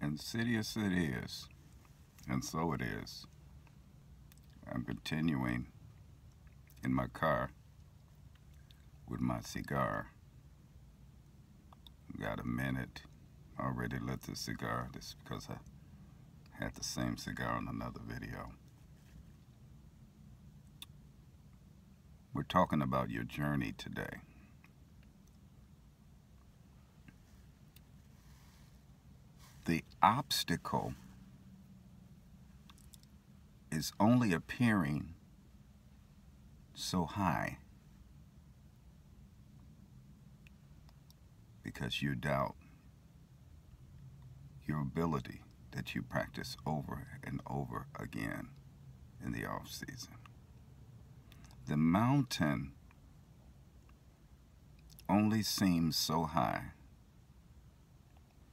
Insidious it is, and so it is. I'm continuing in my car with my cigar. Got a minute. Already lit the cigar. This is because I had the same cigar on another video. We're talking about your journey today. The obstacle is only appearing so high because you doubt your ability that you practice over and over again in the off season. The mountain only seems so high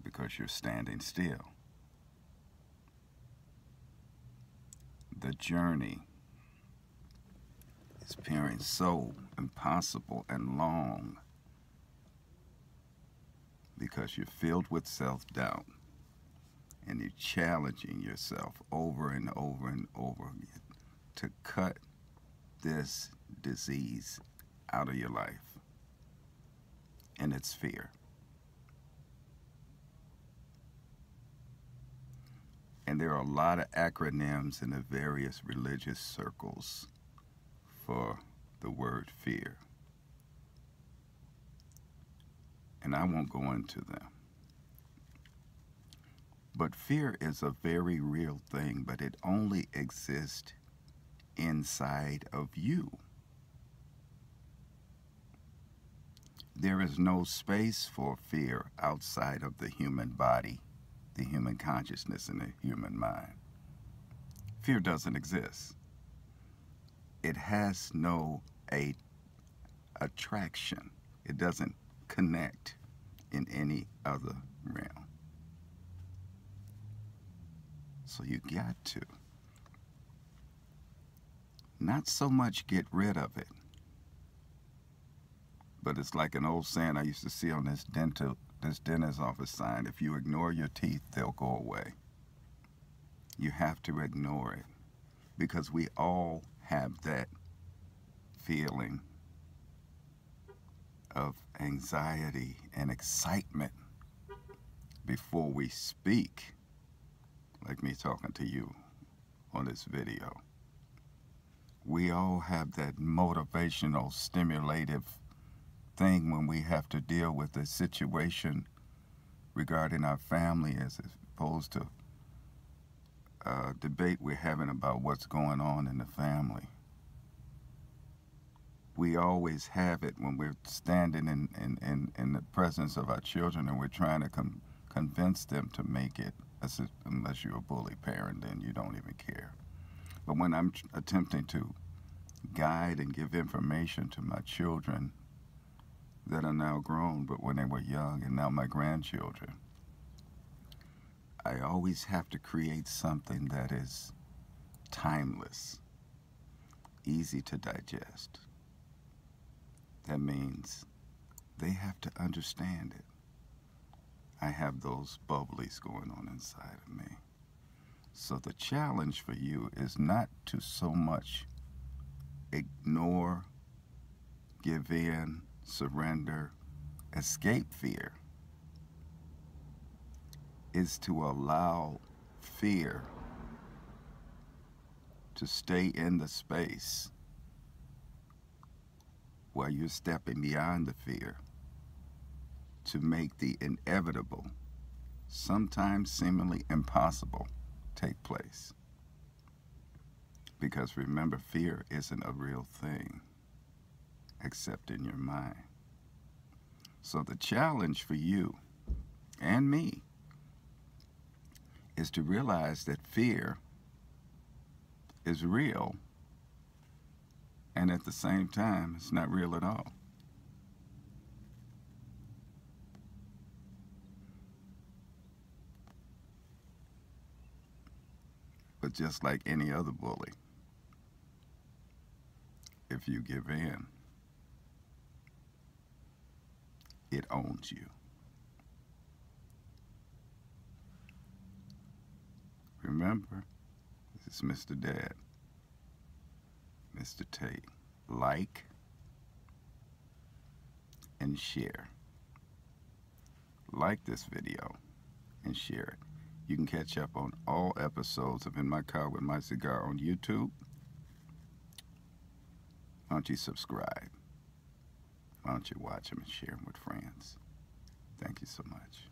because you're standing still. The journey is appearing so impossible and long because you're filled with self-doubt and you're challenging yourself over and over and over again to cut this disease out of your life. And it's fear. And there are a lot of acronyms in the various religious circles for the word fear. And I won't go into them. But fear is a very real thing, but it only exists inside of you. There is no space for fear outside of the human body, the human consciousness, and the human mind. Fear doesn't exist. It has no attraction. It doesn't connect in any other realm. So you got to not so much get rid of it, but it's like an old saying I used to see on this dentist's office sign: if you ignore your teeth, they'll go away. You have to ignore it because we all have that feeling of anxiety and excitement before we speak, like me talking to you on this video. We all have that motivational, stimulative thing when we have to deal with a situation regarding our family as opposed to a debate we're having about what's going on in the family. We always have it when we're standing in the presence of our children and we're trying to convince them to make it, unless you're a bully parent, then you don't even care. But when I'm attempting to guide and give information to my children that are now grown, but when they were young, and now my grandchildren, I always have to create something that is timeless, easy to digest. That means they have to understand it. I have those bubblies going on inside of me. So the challenge for you is not to so much ignore, give in, surrender, escape fear. Is to allow fear to stay in the space while you're stepping beyond the fear to make the inevitable, sometimes seemingly impossible, take place. Because remember, fear isn't a real thing except in your mind. So the challenge for you and me is to realize that fear is real, and at the same time, it's not real at all. But just like any other bully, if you give in, it owns you. remember, this is Mr. Dad, Mr. Tate. Like and share. Like this video and share it. You can catch up on all episodes of In My Car with My Cigar on YouTube. Why don't you subscribe? Why don't you watch them and share them with friends? Thank you so much.